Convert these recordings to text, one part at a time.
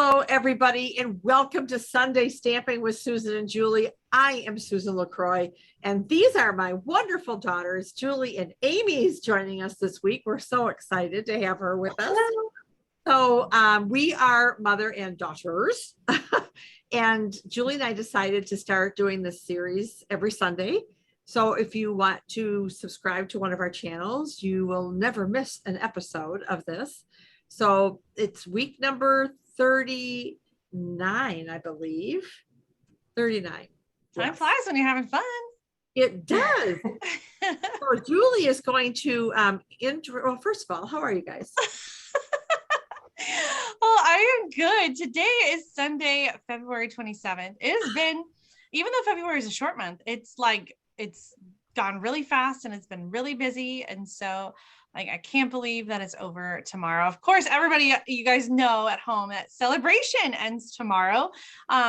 Hello, everybody, and welcome to Sunday Stamping with Susan and Julie. I am Susan LaCroix, and these are my wonderful daughters, Julie and Aimee is joining us this week. We're so excited to have her with us. So we are mother and daughters, and Julie and I decided to start doing this series every Sunday. So if you want to subscribe to one of our channels, you will never miss an episode of this. So it's week number 39, I believe. 39. Time flies when you're having fun. It does. So Julie is going to well, first of all, how are you guys? Well, I am good. Today is Sunday, February 27th. It has been, even though February is a short month, it's gone really fast and it's been really busy. And so I can't believe that it's over tomorrow. Of course, everybody, you guys know at home that Sale-a-Bration ends tomorrow.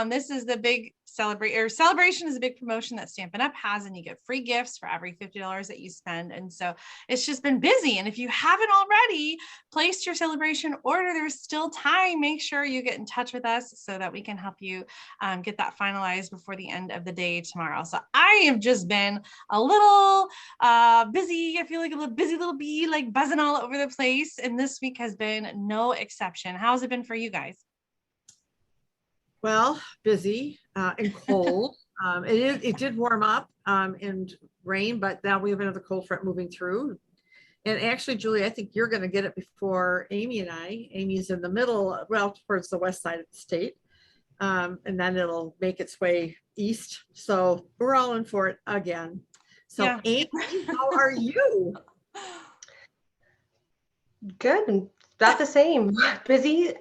This is the big Sale-a-Bration is a big promotion that Stampin' Up has, and you get free gifts for every $50 that you spend. And so it's just been busy. And if you haven't already placed your Sale-a-Bration order, there's still time. Make sure you get in touch with us so that we can help you get that finalized before the end of the day tomorrow. So I have just been a little busy. I feel like a little busy little bee, like buzzing all over the place. And this week has been no exception. How's it been for you guys? Well, busy and cold. It did warm up and rain, but now we have another cold front moving through. And actually, Julie, I think you're going to get it before Aimee and I. Aimee's in the middle, well, towards the west side of the state. And then it'll make its way east. So we're all in for it again. So yeah. Aimee, how are you? Good. About the same. Busy.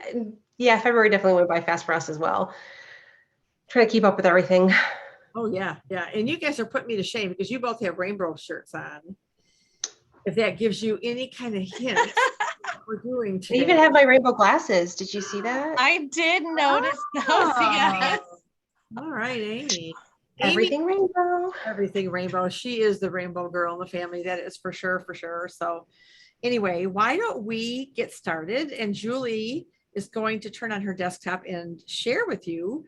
Yeah, February definitely went by fast for us as well. Trying to keep up with everything. Oh, yeah. Yeah. And you guys are putting me to shame because you both have rainbow shirts on. If that gives you any kind of hint what we're doing today. I even have my rainbow glasses. Did you see that? I did notice those. Yes. All right, Aimee. Everything rainbow. Everything rainbow. She is the rainbow girl in the family. That is for sure, for sure. So anyway, why don't we get started? And Julie is going to turn on her desktop and share with you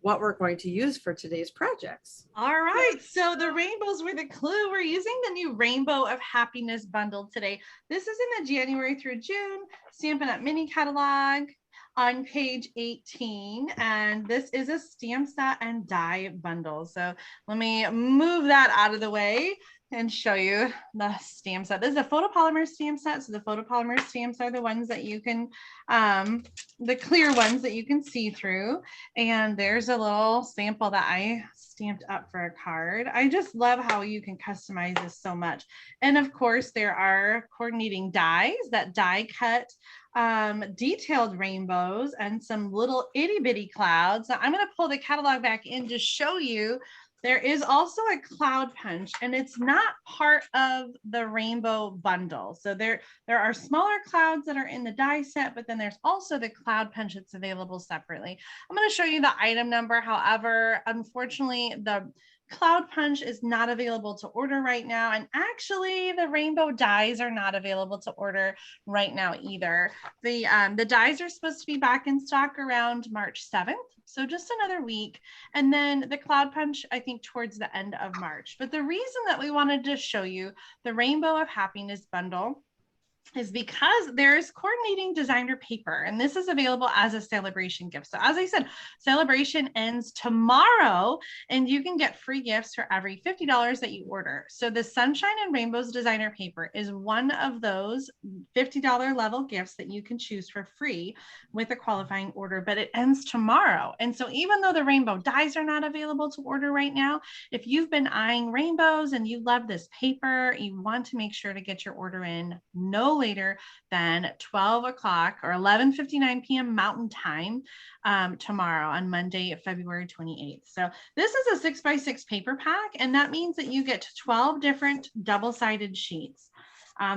what we're going to use for today's projects. All right, so the rainbows were the clue. We're using the new Rainbow of Happiness bundle today. This is in the January through June Stampin' Up! Mini catalog on page 18, and this is a stamp set and die bundle. So let me move that out of the way and show you the stamp set. This is a photopolymer stamp set. So the photopolymer stamps are the ones that you can, the clear ones that you can see through. And there's a little sample that I stamped up for a card. I just love how you can customize this so much. And of course, there are coordinating dies that die cut detailed rainbows and some little itty bitty clouds. So I'm going to pull the catalog back in to show you. There is also a cloud punch, and it's not part of the rainbow bundle. So there are smaller clouds that are in the die set, but then there's also the cloud punch that's available separately. I'm going to show you the item number. However, unfortunately, the cloud punch is not available to order right now. And actually the rainbow dies are not available to order right now either. The dies are supposed to be back in stock around March 7th. So just another week. And then the cloud punch, I think towards the end of March. But the reason that we wanted to show you the Rainbow of Happiness bundle is because there's coordinating designer paper, and this is available as a Sale-a-Bration gift. So as I said, Sale-a-Bration ends tomorrow, and you can get free gifts for every $50 that you order. So the Sunshine and Rainbows designer paper is one of those $50 level gifts that you can choose for free with a qualifying order, but it ends tomorrow. And so even though the rainbow dies are not available to order right now, if you've been eyeing rainbows and you love this paper, you want to make sure to get your order in no later than 12 o'clock or 11:59 p.m. Mountain Time tomorrow on Monday, February 28th. So this is a 6x6 paper pack, and that means that you get 12 different double-sided sheets.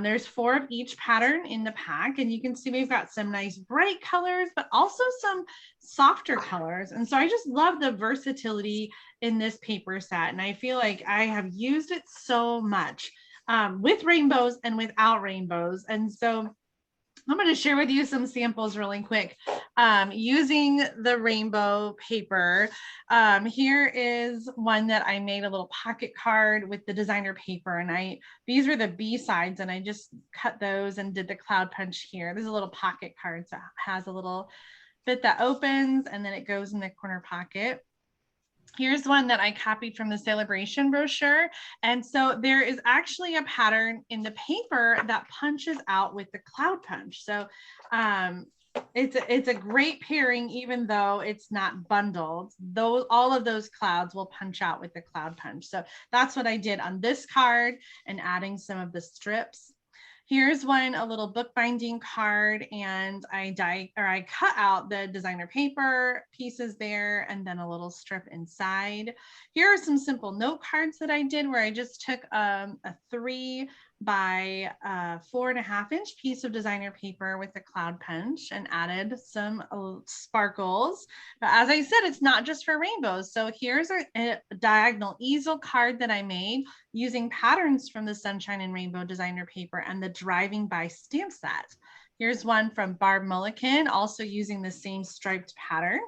There's 4 of each pattern in the pack, and you can see we've got some nice bright colors, but also some softer colors. And so I just love the versatility in this paper set, and I feel like I have used it so much with rainbows and without rainbows. And so I'm going to share with you some samples really quick using the rainbow paper. Here is one that I made a little pocket card with the designer paper, and these were the B sides, and I just cut those and did the cloud punch here. This is a little pocket card, so it has a little bit that opens and then it goes in the corner pocket. Here's one that I copied from the Sale-a-Bration brochure. And so there is actually a pattern in the paper that punches out with the cloud punch. So it's a great pairing, even though it's not bundled. All of those clouds will punch out with the cloud punch. So that's what I did on this card, and adding some of the strips. Here's one, a little bookbinding card, and I cut out the designer paper pieces there and then a little strip inside. Here are some simple note cards that I did where I just took a 3 by 4.5 inch piece of designer paper with a cloud punch and added some sparkles. But as I said, it's not just for rainbows. So here's a diagonal easel card that I made using patterns from the Sunshine and Rainbow designer paper and the Driving By stamp set. Here's one from Barb Mulliken, also using the same striped pattern.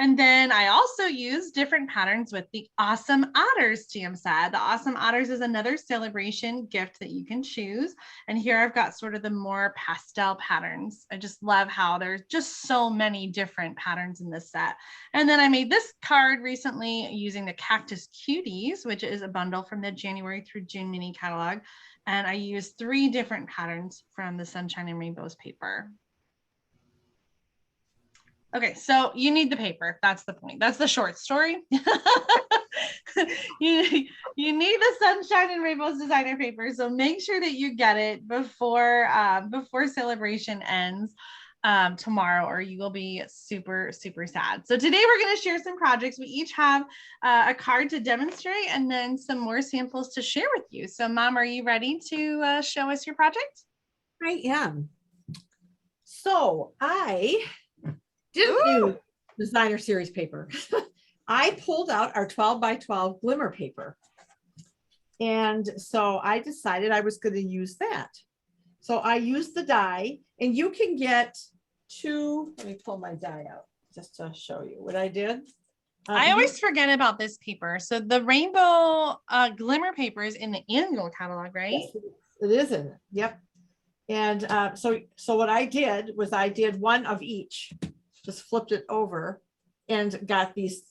And then I also used different patterns with the Awesome Otters stamp set. The Awesome Otters is another Sale-a-Bration gift that you can choose. And here I've got sort of the more pastel patterns. I just love how there's just so many different patterns in this set. And then I made this card recently using the Cactus Cuties, which is a bundle from the January through June mini catalog. And I used 3 different patterns from the Sunshine and Rainbows paper. Okay, so you need the paper. That's the point. That's the short story. you need the Sunshine and Rainbows designer paper. So make sure that you get it before Sale-a-Bration ends tomorrow, or you will be super, super sad. So today we're going to share some projects. We each have a card to demonstrate and then some more samples to share with you. So Mom, are you ready to show us your project? I am. So I didn't use designer series paper. I pulled out our 12 by 12 glimmer paper. And so I decided I was going to use that. So I used the die, and you can get 2, let me pull my die out just to show you what I did. I always forget about this paper. So the rainbow glimmer paper is in the annual catalog, right? Yes, it is in it. Yep. And so what I did was I did one of each. Just flipped it over and got these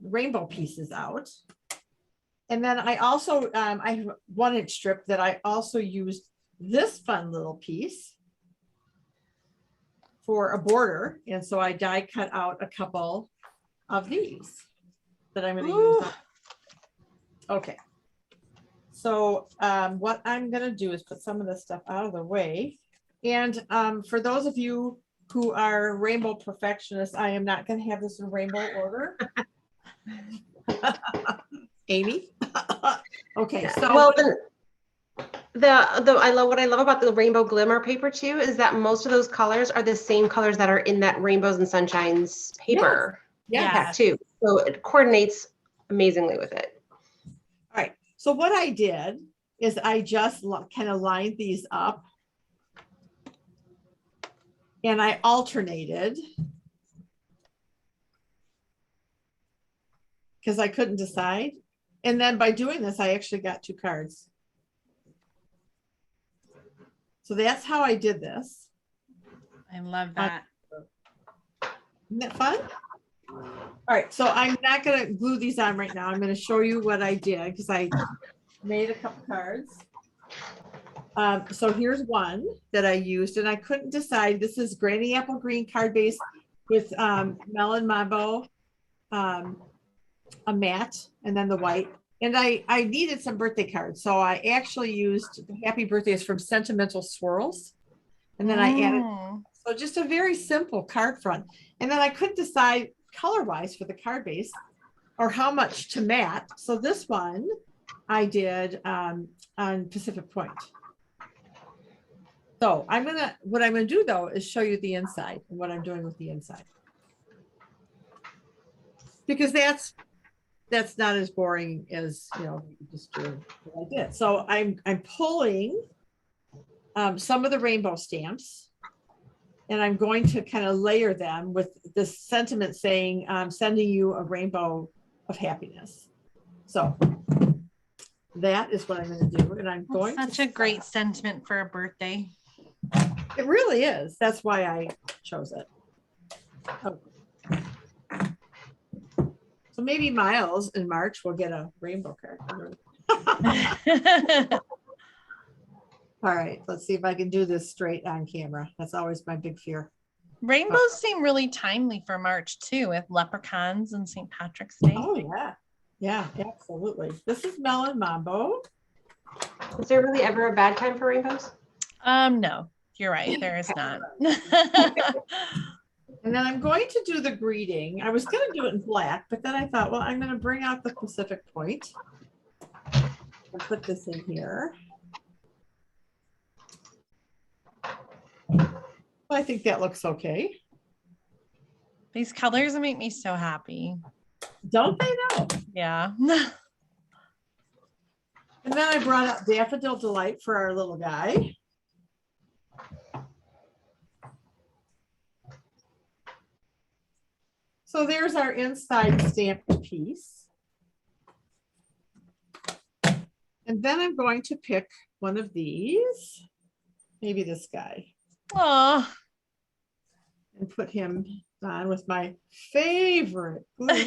rainbow pieces out. And then I also, I have 1 inch strip that I also used this fun little piece for a border. And so I die cut out a couple of these that I'm going to use. Okay. So what I'm going to do is put some of this stuff out of the way. And for those of you who are rainbow perfectionists, I am not going to have this in rainbow order. Aimee. Okay, so well, what I love about the rainbow glimmer paper too is that most of those colors are the same colors that are in that Rainbows and Sunshines paper pack too. So it coordinates amazingly with it. All right. So what I did is I just kind of lined these up. And I alternated because I couldn't decide. And then by doing this, I actually got 2 cards. So that's how I did this. I love that. Isn't that fun? All right, so I'm not going to glue these on right now. I'm going to show you what I did because I made a couple cards. So here's one that I used, and I couldn't decide. This is Granny Apple Green card base with Melon Mambo, a matte, and then the white. And I needed some birthday cards, so I actually used Happy Birthdays from Sentimental Swirls, and then I added. So just a very simple card front, and then I couldn't decide color-wise for the card base or how much to matte. So this one I did on Pacific Point. So what I'm gonna do though is show you the inside and what I'm doing with the inside, because that's not as boring as just doing what I did. So I'm pulling some of the rainbow stamps. And I'm going to kind of layer them with this sentiment saying, sending you a rainbow of happiness. So that is what I'm going to do. And I'm going Such a great sentiment for a birthday. It really is. That's why I chose it. Oh. So maybe Miles in March will get a rainbow card. All right, let's see if I can do this straight on camera. That's always my big fear. Rainbows seem really timely for March too, with leprechauns and St. Patrick's Day. Oh yeah. Yeah, absolutely. This is Melon Mambo. Is there really ever a bad time for rainbows? No, you're right. There is not. And then I'm going to do the greeting. I was going to do it in black, but then I thought, well, I'm going to bring out the Pacific Point and put this in here. Well, I think that looks okay. These colors make me so happy. Don't they know? Yeah. And then I brought up Daffodil Delight for our little guy. So there's our inside stamped piece. And then I'm going to pick one of these, maybe this guy. Oh. And put him on with my favorite glue.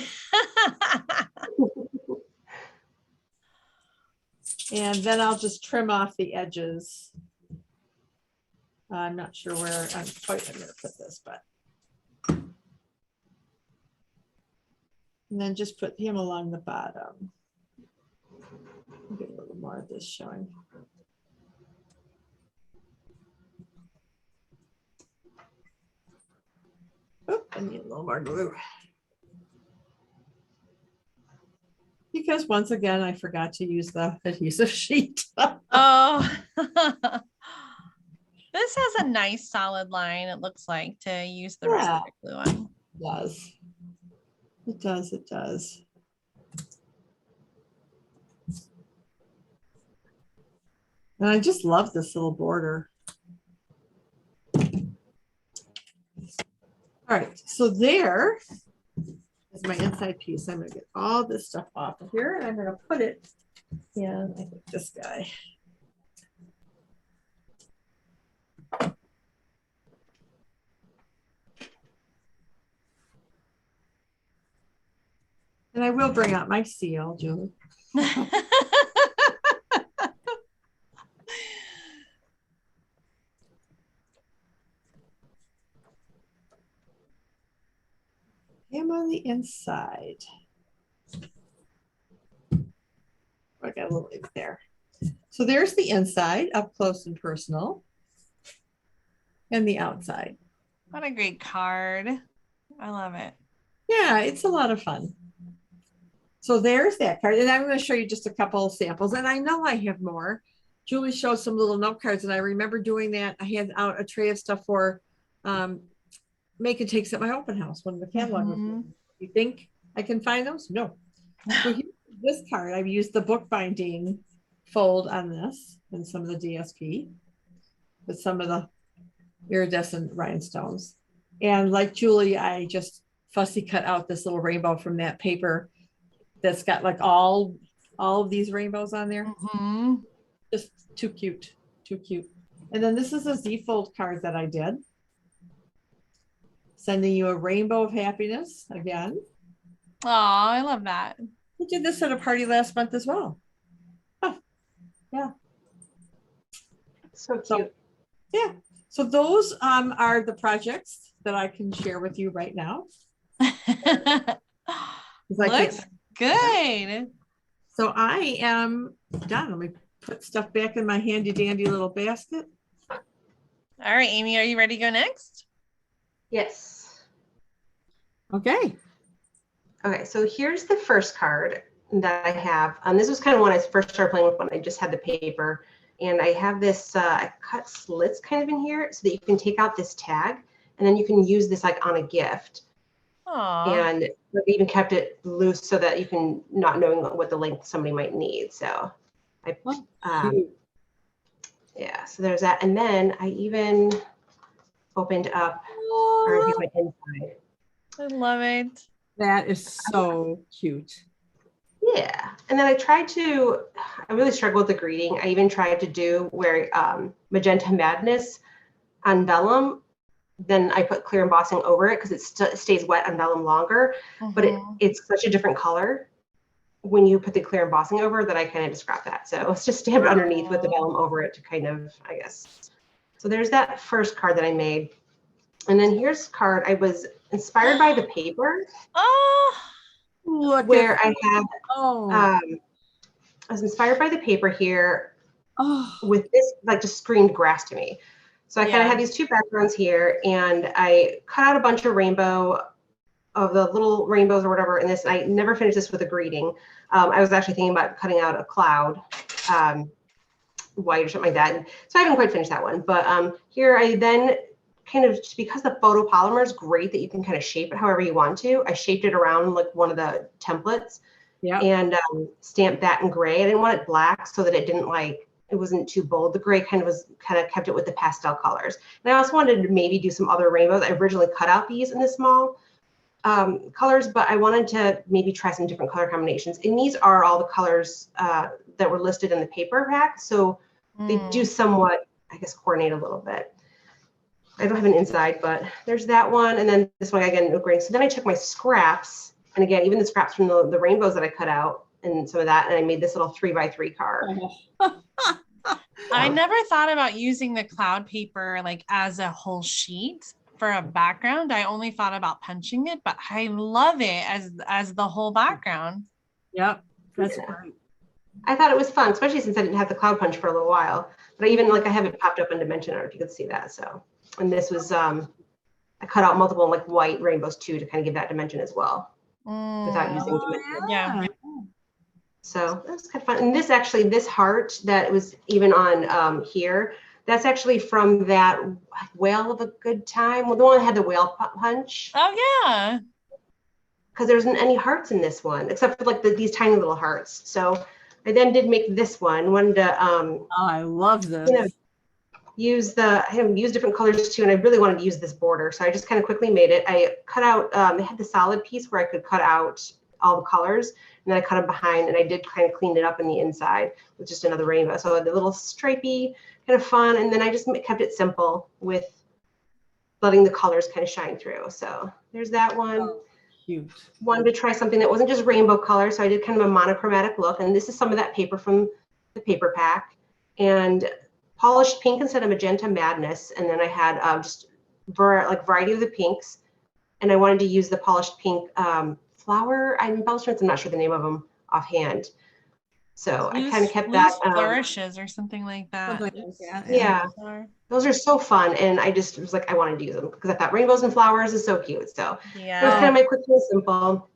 And then I'll just trim off the edges. I'm not sure where I'm going to put this, but. And then just put him along the bottom. Get a little more of this showing. Oh, I need a little more glue. Because once again, I forgot to use the adhesive sheet. Oh. This has a nice solid line, it looks like, to use the rest of the glue on. It does. It does, it does. And I just love this little border. All right, so there is my inside piece. I'm going to get all this stuff off of here and I'm going to put it in, I think, this guy. And I will bring out my seal, Julie. I'm on the inside. I got a little ink there. So there's the inside, up close and personal, and the outside. What a great card. I love it. Yeah, it's a lot of fun. So there's that card. And I'm going to show you just a couple of samples. And I know I have more. Julie showed some little note cards, and I remember doing that. I had out a tray of stuff for make and takes at my open house when the catalog was. You think I can find those? No. So here's this card. I've used the bookbinding fold on this and some of the DSP with some of the iridescent rhinestones. And like Julie, I just fussy cut out this little rainbow from that paper that's got like all of these rainbows on there. Just too cute, too cute. And then this is a Z fold card that I did. Sending you a rainbow of happiness again. Oh, I love that. We did this at a party last month as well. Oh, yeah. So cute. Yeah. So those are the projects that I can share with you right now. Looks good. So I am done. Let me put stuff back in my handy dandy little basket. All right, Aimee, are you ready to go next? Yes. Okay. Okay, so here's the first card that I have. This was kind of when I first started playing with one. I just had the paper, and I have this, I cut slits kind of in here so that you can take out this tag, and then you can use this like on a gift. Aww. And I even kept it loose so that you can, not knowing what the length somebody might need. So I Yeah, so there's that. And then I even opened up or get my inside. I love it. That is so cute. Yeah. And then I really struggled with the greeting. I even tried to do where Magenta Madness on vellum, then I put clear embossing over it because it stays wet on vellum longer, but it's such a different color when you put the clear embossing over that I kind of just scrapped that. So it's just stamped underneath with the vellum over it to kind of, I guess. So there's that first card that I made. And then here's a card. I was inspired by the paper. Oh, Look where I had, I was inspired by the paper here oh, with this, like just screamed grass to me. So I kind of Yeah. had these two backgrounds here and I cut out a bunch of the little rainbows or whatever in this. And I never finished this with a greeting. I was actually thinking about cutting out a cloud, white or something like that. And so I haven't quite finished that one, but here I then kind of, because the photopolymer is great that you can kind of shape it however you want to. I shaped it around like one of the templates and stamped that in gray. I didn't want it black so that it didn't it wasn't too bold. The gray kind of kept it with the pastel colors. And I also wanted to maybe do some other rainbows. I originally cut out these in the small colors, but I wanted to maybe try some different color combinations. And these are all the colors that were listed in the paper pack. So they do somewhat, I guess, coordinate a little bit. I don't have an inside, but there's that one. And then this one, again, no green. So then I took my scraps, and again, even the scraps from the rainbows that I cut out and some of that, and I made this little 3x3 card. I never thought about using the cloud paper like as a whole sheet for a background. I only thought about punching it, but I love it as the whole background. Yep, that's great. I thought it was fun, especially since I didn't have the cloud punch for a little while. But I even I have it popped up in Dimension Art if you could see that. So, and this was I cut out multiple white rainbows too to kind of give that dimension as well without using dimension. Yeah. So that was kind of fun. And this heart that was even on here, that's actually from that Whale of a Good Time. Well, the one that had the whale punch. Oh yeah. Because there wasn't any hearts in this one except for these tiny little hearts. So I then did make this one. Wanted to I love this. Use different colors too, and I really wanted to use this border, so I just kind of quickly made it. I cut out. They had the solid piece where I could cut out all the colors, and then I cut them behind, and I did kind of clean it up in the inside with just another rainbow. So the little stripey, kind of fun, and then I just kept it simple with letting the colors kind of shine through. So there's that one. Oh, cute. Wanted to try something that wasn't just rainbow color, so I did kind of a monochromatic look, and this is some of that paper from the paper pack, and polished pink instead of Magenta Madness. And then I had just variety of the pinks, and I wanted to use the polished pink flower embellishments. I'm not sure the name of them offhand. So I kind of kept that. Flourishes or something like that. Yeah. Those are so fun. And I just was I wanted to use them because I thought rainbows and flowers is so cute. So yeah, it was kind of my quick and simple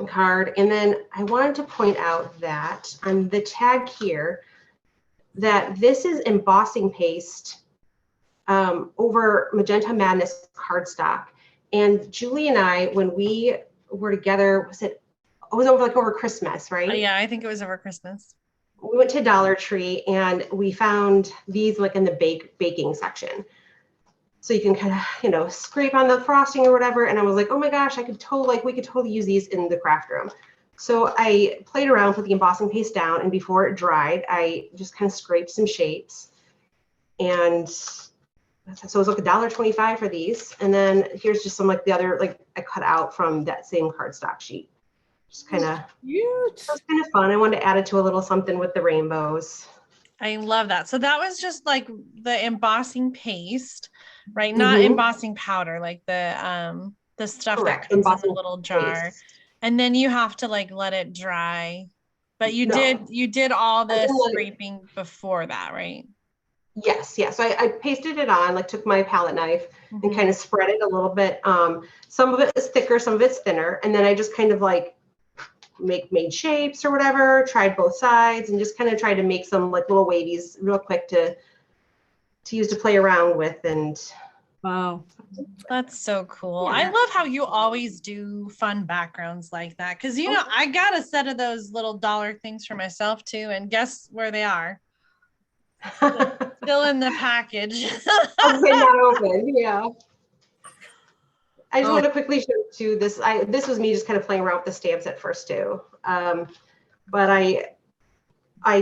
card. And then I wanted to point out that on the tag here, that this is embossing paste over Magenta Madness cardstock. And Julie and I, when we were together, it was over Christmas, right? Yeah, I think it was over Christmas. We went to Dollar Tree and we found these in the baking section. So you can kind of, scrape on the frosting or whatever. And I was like, oh my gosh, we could totally use these in the craft room. So I played around, put the embossing paste down, and before it dried, I just kind of scraped some shapes. And so it was $1.25 for these. And then here's just some the other I cut out from that same cardstock sheet. Just kind of cute. It was kind of fun. I wanted to add it to a little something with the rainbows. I love that. So that was just the embossing paste, right? Not embossing powder, the stuff Correct. that comes in a little jar. Paste. And then you have to let it dry. But you did all the scraping before that, right? Yes. So I pasted it on, took my palette knife and kind of spread it a little bit. Some of it is thicker, some of it's thinner. And then I just kind of made shapes or whatever, tried both sides, and just kind of tried to make some little wavies real quick to use to play around with. And wow, that's so cool. Yeah. I love how you always do fun backgrounds like that, because I got a set of those little dollar things for myself too, and guess where they are? Still in the package. I'll say not open. Yeah. I just Oh. want to quickly show you this. This was me just kind of playing around with the stamps at first too. But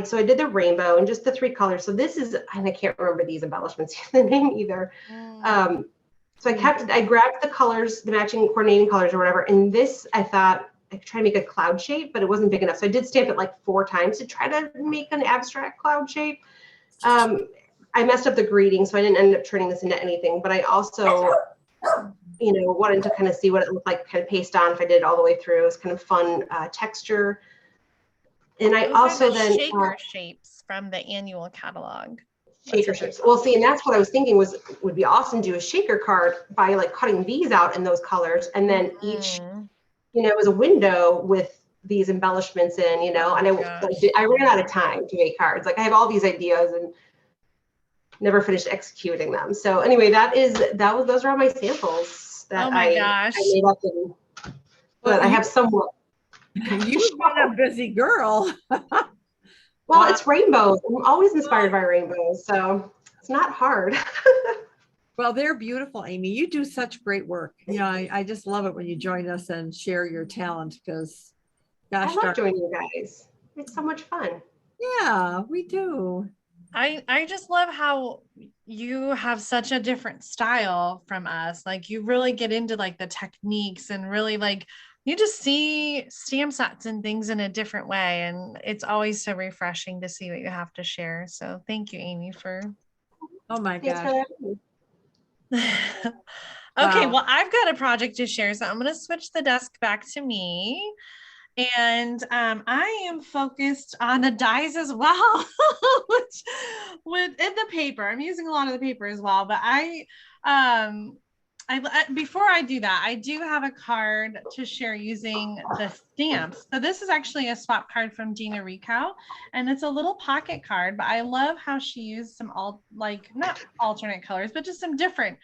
so I did the rainbow and just the 3 colors. So this is, and I can't remember these embellishments, the name either. So I grabbed the colors, the matching coordinating colors or whatever. And this, I thought I could try to make a cloud shape, but it wasn't big enough. So I did stamp it like 4 times to try to make an abstract cloud shape. I messed up the greeting, so I didn't end up turning this into anything, but I also, wanted to kind of see what it looked like, kind of paste on if I did it all the way through. It's kind of fun texture. And I Those also are the then shaker shapes from the annual catalog. Shaker shapes. Well, see, and that's what I was thinking would be awesome to do a shaker card by like cutting these out in those colors, and then each, as a window with these embellishments in, and I ran out of time to make cards. Like I have all these ideas and never finished executing them. So anyway, those are all my samples that I made up, but I have somewhat. You've been a busy girl. Well, it's rainbows. I'm always inspired by rainbows, so it's not hard. Well, they're beautiful, Amy. You do such great work. I just love it when you join us and share your talent because, gosh, I love joining you guys. It's so much fun. Yeah, we do. I just love how you have such a different style from us. Like you really get into like the techniques and really like you just see stamp sets and things in a different way. And it's always so refreshing to see what you have to share. So thank you, Amy, for. Oh my gosh. Okay, well, I've got a project to share. So I'm going to switch the desk back to me. And I am focused on the dies as well, which in the paper, I'm using a lot of the paper as well, but before I do that, I do have a card to share using the stamps. So this is actually a swap card from Dina Rico, and it's a little pocket card, but I love how she used some not alternate colors, but just some different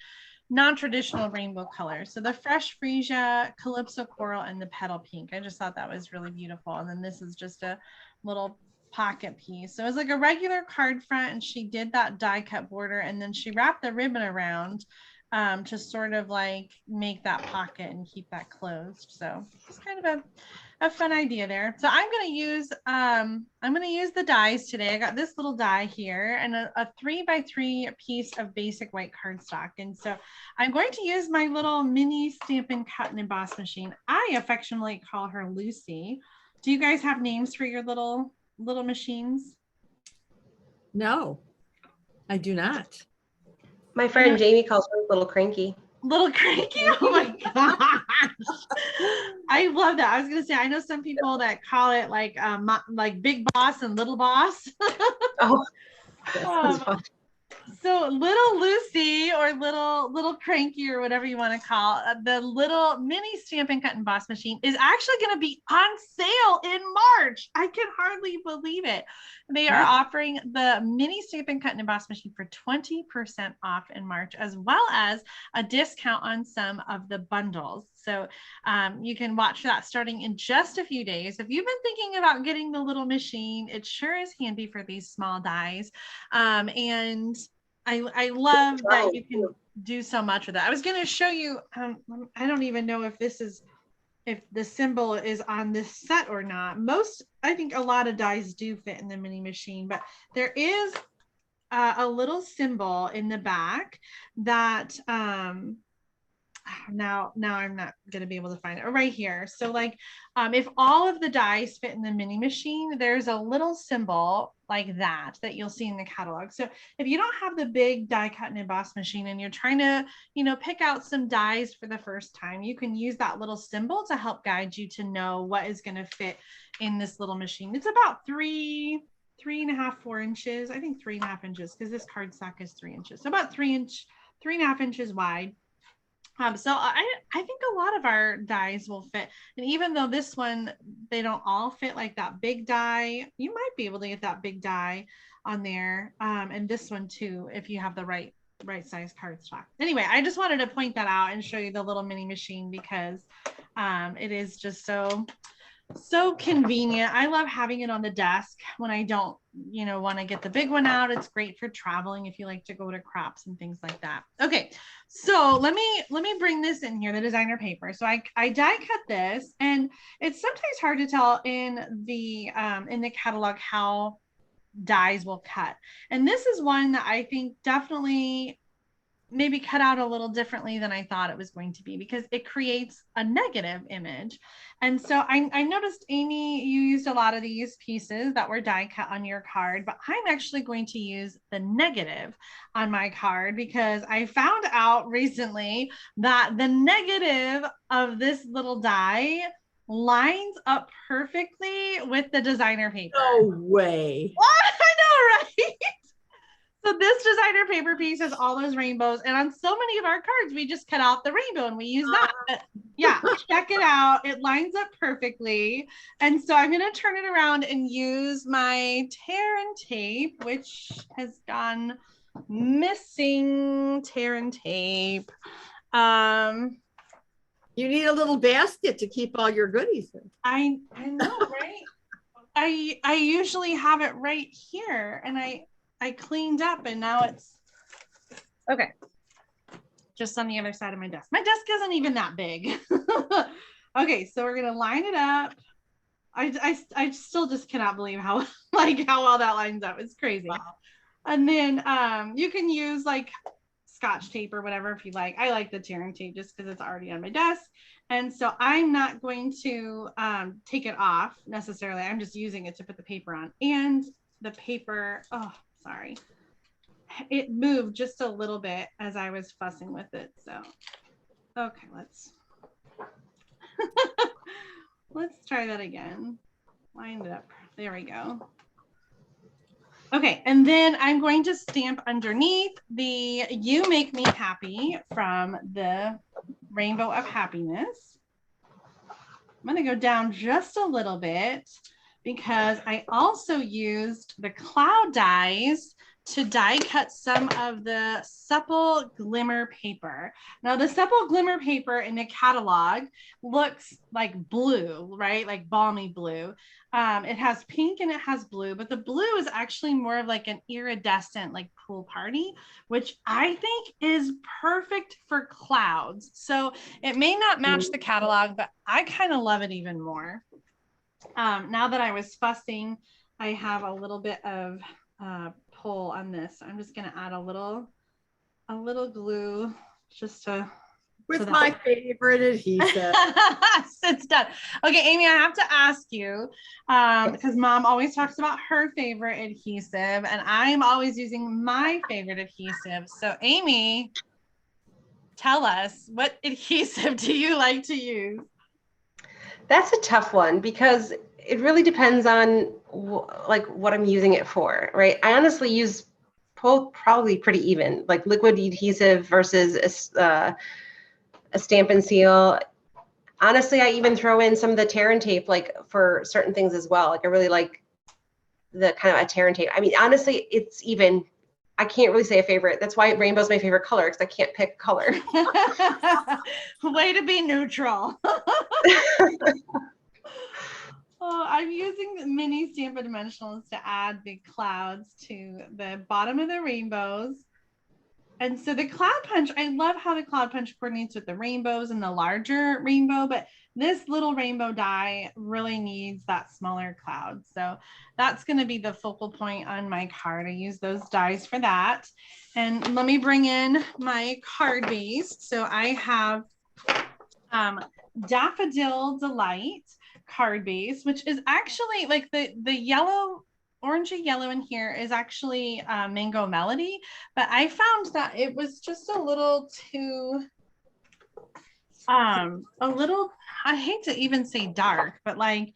non-traditional rainbow colors. So the fresh freesia, calypso coral, and the petal pink. I just thought that was really beautiful. And then this is just a little pocket piece. So it was like a regular card front, and she did that die cut border, and then she wrapped the ribbon around to sort of like make that pocket and keep that closed. So it's kind of a fun idea there. So I'm going to use the dies today. I got this little die here and a 3x3 piece of basic white cardstock. And so I'm going to use my little mini Stampin' Cut and Emboss machine. I affectionately call her Lucy. Do you guys have names for your little machines? No, I do not. My friend Jamie calls her Little Cranky. Little Cranky. Oh my gosh. I love that. I was going to say, I know some people that call it like Big Boss and Little Boss. Oh, that's fun. So little Lucy or little Cranky or whatever you want to call the little mini Stampin' Cut and Emboss machine is actually going to be on sale in March. I can hardly believe it. They are offering the mini Stampin' Cut and Emboss machine for 20% off in March, as well as a discount on some of the bundles. So you can watch that starting in just a few days. If you've been thinking about getting the little machine, it sure is handy for these small dies. And I love that you can do so much with that. I was going to show you, I don't even know if the symbol is on this set or not. I think a lot of dies do fit in the mini machine, but there is a little symbol in the back that, now I'm not going to be able to find it right here. So like, if all of the dies fit in the mini machine, there's a little symbol like that you'll see in the catalog. So if you don't have the big die cut and emboss machine and you're trying to, pick out some dies for the first time, you can use that little symbol to help guide you to know what is going to fit in this little machine. It's about 3.5, 4 inches. I think 3.5 inches because this cardstock is 3 inches. So about 3.5 inches wide. So I think a lot of our dies will fit. And even though this one, they don't all fit like that big die, you might be able to get that big die on there. And this one too, if you have the right size cardstock. Anyway, I just wanted to point that out and show you the little mini machine because it is just so so convenient. I love having it on the desk when I don't, want to get the big one out. It's great for traveling if you like to go to crops and things like that. Okay, so let me bring this in here, the designer paper. So I die cut this, and it's sometimes hard to tell in the catalog how dies will cut. And this is one that I think definitely maybe cut out a little differently than I thought it was going to be, because it creates a negative image. And so I noticed, Aimee, you used a lot of these pieces that were die cut on your card, but I'm actually going to use the negative on my card because I found out recently that the negative of this little die lines up perfectly with the designer paper. No way. I know, right? So this designer paper piece has all those rainbows, and on so many of our cards, we just cut out the rainbow and we use that. But yeah, check it out. It lines up perfectly. And so I'm going to turn it around and use my tear and tape, which has gone missing. Tear and tape. You need a little basket to keep all your goodies in. I know, right? I usually have it right here, and I cleaned up, and now it's okay. Just on the other side of my desk. My desk isn't even that big. Okay, so we're gonna line it up. I still just cannot believe how well that lines up. It's crazy. Wow. And then you can use like Scotch tape or whatever if you like. I like the tearing tape just because it's already on my desk. And so I'm not going to take it off necessarily. I'm just using it to put the paper on. And the paper, oh, sorry. It moved just a little bit as I was fussing with it. So, okay, let's try that again. Line it up. There we go. Okay, and then I'm going to stamp underneath the You Make Me Happy from the Rainbow of Happiness. I'm going to go down just a little bit because I also used the cloud dies to die cut some of the supple glimmer paper. Now the supple glimmer paper in the catalog looks like blue, right? Like balmy blue. It has pink and it has blue, but the blue is actually more of like an iridescent, like pool party, which I think is perfect for clouds. So it may not match the catalog, but I kind of love it even more. Now that I was fussing, I have a little bit of pull on this. I'm just going to add a little glue just to with my favorite adhesive. It's done. Okay, Aimee, I have to ask you because Mom always talks about her favorite adhesive, and I'm always using my favorite adhesive. So, Aimee, tell us, what adhesive do you like to use? That's a tough one because it really depends on like what I'm using it for, right? I honestly use both probably pretty even, like liquid adhesive versus a Stampin' Seal. Honestly, I even throw in some of the tear and tape, like for certain things as well. Like I really like the kind of a tear and tape. I mean, honestly, it's even. I can't really say a favorite. That's why rainbow's my favorite color, because I can't pick color. Way to be neutral. Oh, I'm using the mini Stampin' Dimensionals to add the clouds to the bottom of the rainbows. And so the cloud punch, I love how the cloud punch coordinates with the rainbows and the larger rainbow, but this little rainbow die really needs that smaller cloud. So that's going to be the focal point on my card. I use those dies for that. And let me bring in my card base. So I have Daffodil Delight card base, which is actually like the yellow, orangey yellow in here is actually Mango Melody, but I found that it was just a little too I hate to even say dark, but like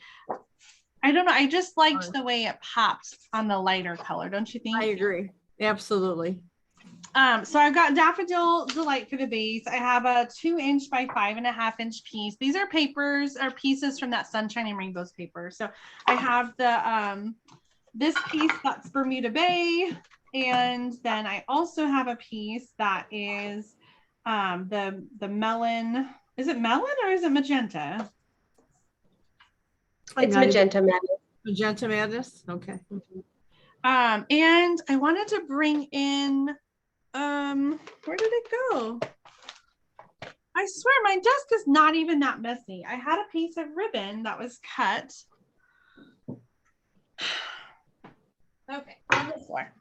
I don't know, I just liked the way it popped on the lighter color, don't you think? I agree, absolutely. So I've got Daffodil Delight for the base. I have a 2" by 5.5" piece. These are papers or pieces from that Sunshine and Rainbows paper. So I have the this piece that's Bermuda Bay, and then I also have a piece that is the melon. Is it melon or is it magenta? It's Magenta Madness. Magenta Madness. Okay. And I wanted to bring in, where did it go? I swear my desk is not even that messy. I had a piece of ribbon that was cut. Okay, on the floor.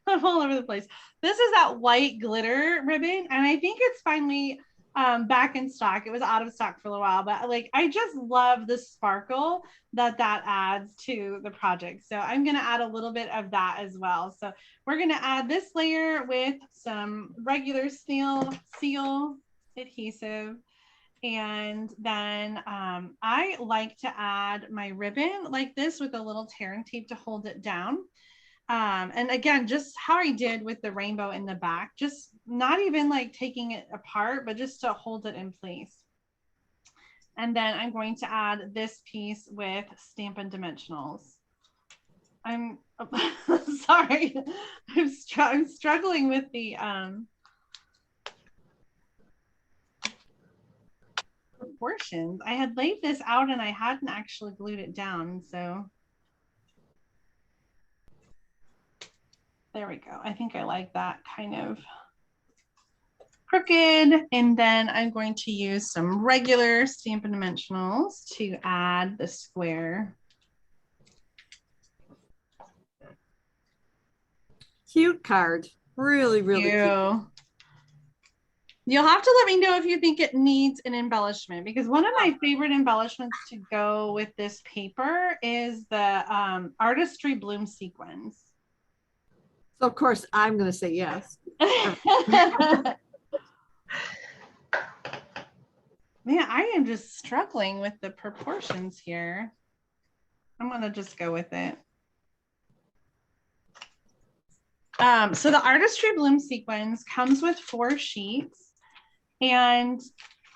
I'm all over the place. This is that white glitter ribbon, and I think it's finally back in stock. It was out of stock for a while, but like I just love the sparkle that adds to the project. So I'm going to add a little bit of that as well. So we're going to add this layer with some regular seal adhesive. And then I like to add my ribbon like this with a little tear and tape to hold it down. And again, just how I did with the rainbow in the back, just not even like taking it apart, but just to hold it in place. And then I'm going to add this piece with Stampin' Dimensionals. I'm sorry, I'm struggling with the proportions. I had laid this out and I hadn't actually glued it down, so there we go. I think I like that kind of crooked. And then I'm going to use some regular Stampin' Dimensionals to add the square. Cute card. Really, really cute. You'll have to let me know if you think it needs an embellishment, because one of my favorite embellishments to go with this paper is the artistry bloom sequins. So of course I'm going to say yes. Man, I am just struggling with the proportions here. I'm going to just go with it. So the artistry bloom sequins comes with 4 sheets, and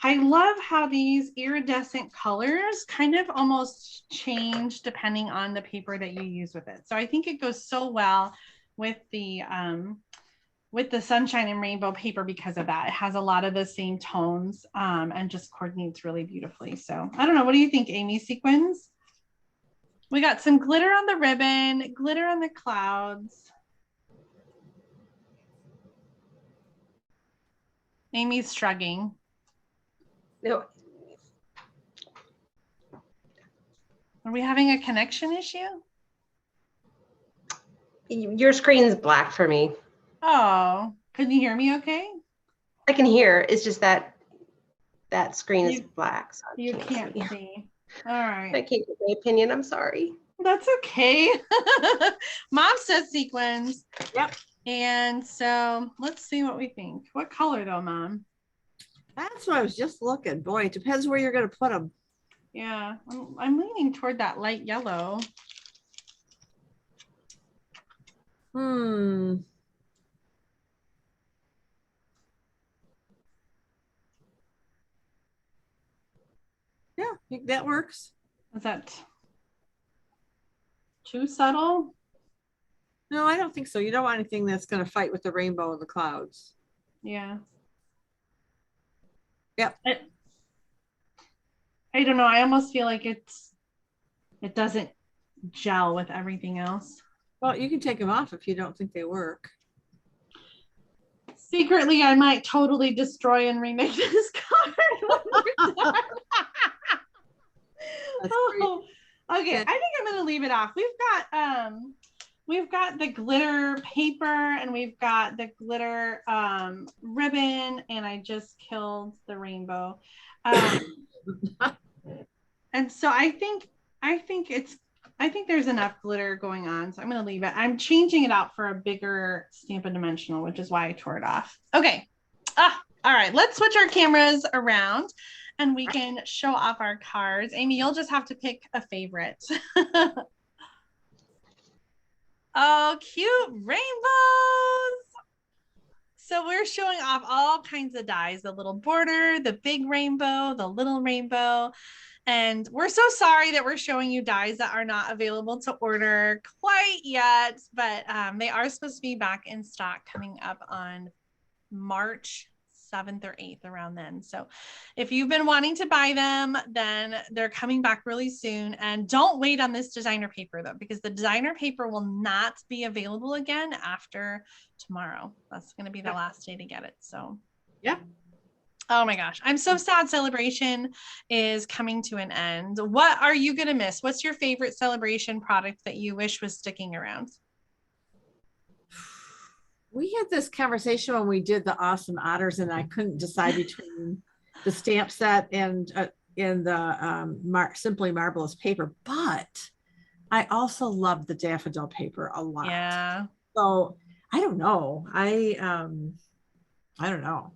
I love how these iridescent colors kind of almost change depending on the paper that you use with it. So I think it goes so well with the sunshine and rainbow paper because of that. It has a lot of the same tones and just coordinates really beautifully. So I don't know. What do you think, Aimee? Sequins? We got some glitter on the ribbon, glitter on the clouds. Amy's shrugging. No. Are we having a connection issue? Your screen's black for me. Oh, can you hear me okay? I can hear. It's just that screen is black. So you can't see. All right. I can't give my opinion. I'm sorry. That's okay. Mom says sequins. Yep. And so let's see what we think. What color though, Mom? That's what I was just looking. Boy, it depends where you're going to put them. Yeah, I'm leaning toward that light yellow. Yeah, I think that works. Is that too subtle? No, I don't think so. You don't want anything that's going to fight with the rainbow and the clouds. Yeah. Yep. I don't know. I almost feel like it doesn't gel with everything else. Well, you can take them off if you don't think they work. Secretly, I might totally destroy and remake this card. Oh, okay, I think I'm gonna leave it off. We've got the glitter paper and we've got the glitter ribbon, and I just killed the rainbow. And so I think there's enough glitter going on, so I'm gonna leave it. I'm changing it out for a bigger Stampin' Dimensional, which is why I tore it off. Okay. All right, let's switch our cameras around and we can show off our cards. Aimee, you'll just have to pick a favorite. Oh, cute rainbows. So we're showing off all kinds of dies, the little border, the big rainbow, the little rainbow. And we're so sorry that we're showing you dies that are not available to order quite yet, but they are supposed to be back in stock coming up on March 7th or 8th around then. So if you've been wanting to buy them, then they're coming back really soon. And don't wait on this designer paper though, because the designer paper will not be available again after tomorrow. That's going to be the last day to get it. So yeah. Oh my gosh. I'm so sad Sale-a-Bration is coming to an end. What are you going to miss? What's your favorite Sale-a-Bration product that you wish was sticking around? We had this conversation when we did the Awesome Otters, and I couldn't decide between the stamp set and the Simply Marvelous paper, but I also love the daffodil paper a lot. Yeah. So I don't know. I don't know.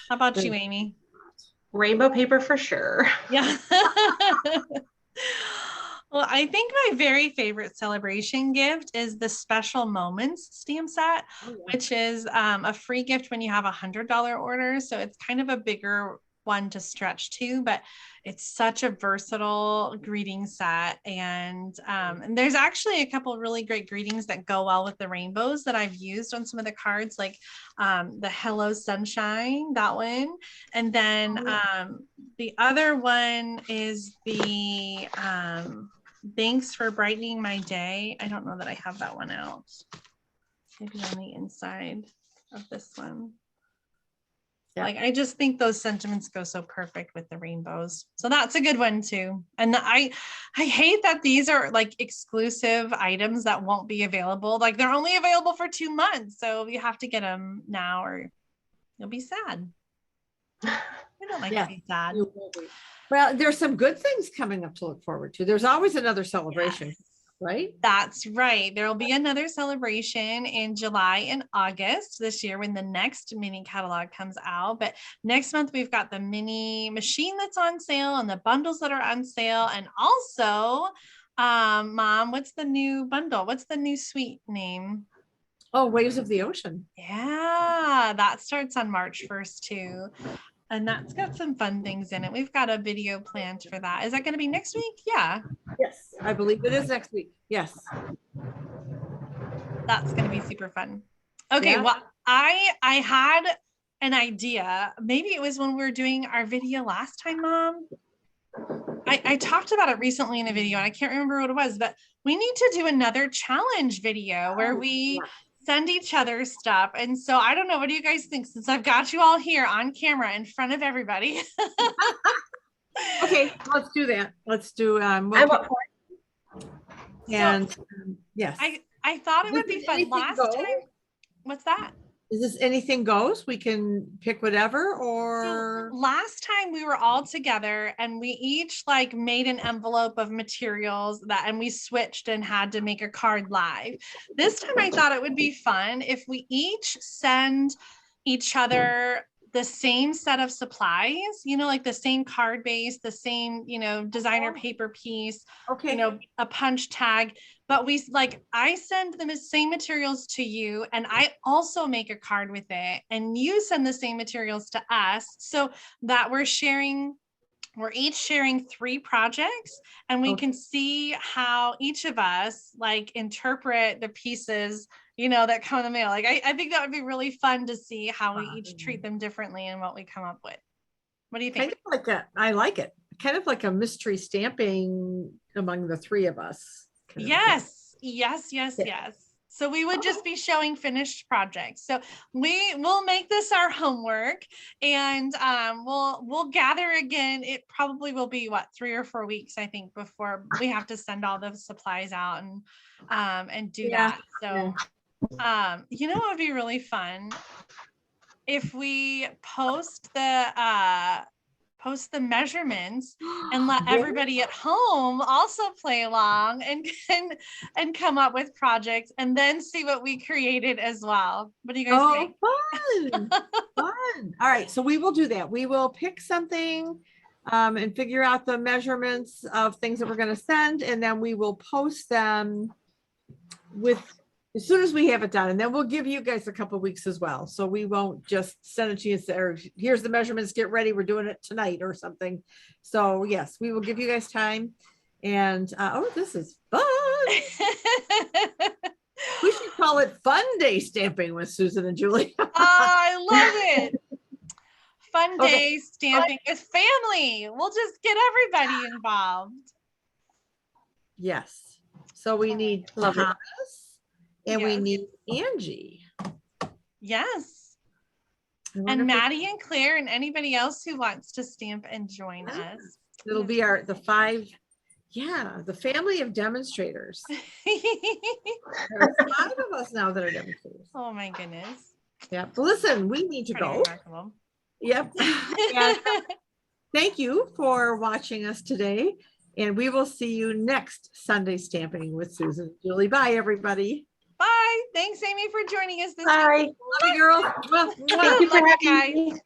How about you, Aimee? Rainbow paper for sure. Yeah. Well, I think my very favorite Sale-a-Bration gift is the Special Moments stamp set, which is a free gift when you have $100 order. So it's kind of a bigger one to stretch to, but it's such a versatile greeting set. And there's actually a couple of really great greetings that go well with the rainbows that I've used on some of the cards, like the Hello Sunshine, that one. And then the other one is the Thanks for Brightening My Day. I don't know that I have that one out. Maybe on the inside of this one. Yeah. Like, I just think those sentiments go so perfect with the rainbows. So that's a good one too. And I hate that these are like exclusive items that won't be available. Like they're only available for 2 months. So you have to get them now or you'll be sad. I don't like to be sad. Well, there's some good things coming up to look forward to. There's always another celebration. Yes. Right? That's right. There will be another celebration in July and August this year when the next mini catalog comes out. But next month, we've got the mini machine that's on sale and the bundles that are on sale. And also, Mom, what's the new bundle? What's the new suite name? Oh, Waves of the Ocean. Yeah, that starts on March 1st too. And that's got some fun things in it. We've got a video planned for that. Is that going to be next week? Yeah. Yes, I believe it is next week. Yes. That's going to be super fun. Okay. Yeah. Well, I had an idea. Maybe it was when we were doing our video last time, Mom. I talked about it recently in a video and I can't remember what it was, but we need to do another challenge video where we send each other stuff. And so I don't know, what do you guys think, since I've got you all here on camera in front of everybody? Okay, let's do that. Let's do yes. I thought it would be fun last time. What's that? Is this anything goes? We can pick whatever, or so last time we were all together and we each like made an envelope of materials and we switched and had to make a card live. This time I thought it would be fun if we each send each other the same set of supplies, like the same card base, the same, designer paper piece, a punch tag, but I send them the same materials to you and I also make a card with it and you send the same materials to us so that we're each sharing 3 projects and we can see how each of us interpret the pieces that come in the mail. I think that would be really fun to see how we each treat them differently and what we come up with. What do you think? I like it. Kind of like a mystery stamping among the 3 of us. Yes. So we would just be showing finished projects. So we'll make this our homework and we'll gather again. It probably will be 3 or 4 weeks, I think, before we have to send all the supplies out and do that. So what would be really fun if we post the measurements and let everybody at home also play along and come up with projects and then see what we created as well. What do you guys think? Fun. Fun. All right. So we will do that. We will pick something and figure out the measurements of things that we're going to send. And then we will post them as soon as we have it done, and then we'll give you guys a couple of weeks as well. So we won't just send it to you and say, here's the measurements, get ready, we're doing it tonight or something. So yes, we will give you guys time. And this is fun. We should call it Fun Day Stamping with Susan and Julie. Oh, I love it. Fun Okay. day stamping with family. We'll just get everybody involved. Yes. So we need Love it. Thomas and we Yes. need Angie. Yes. I wonder And if we- Maddie and Claire and anybody else who wants to stamp and join Yeah. us. It'll be the family of demonstrators. There's 5 of us now that are demonstrators. Oh my goodness. Yeah. Listen, we need to Pretty go. remarkable. Yep. And thank you for watching us today. And we will see you next Sunday Stamping with Susan and Julie. Bye, everybody. Bye. Thanks, Aimee, for joining us this Bye. week. Love you, girls. Thank you for Love you having guys. me.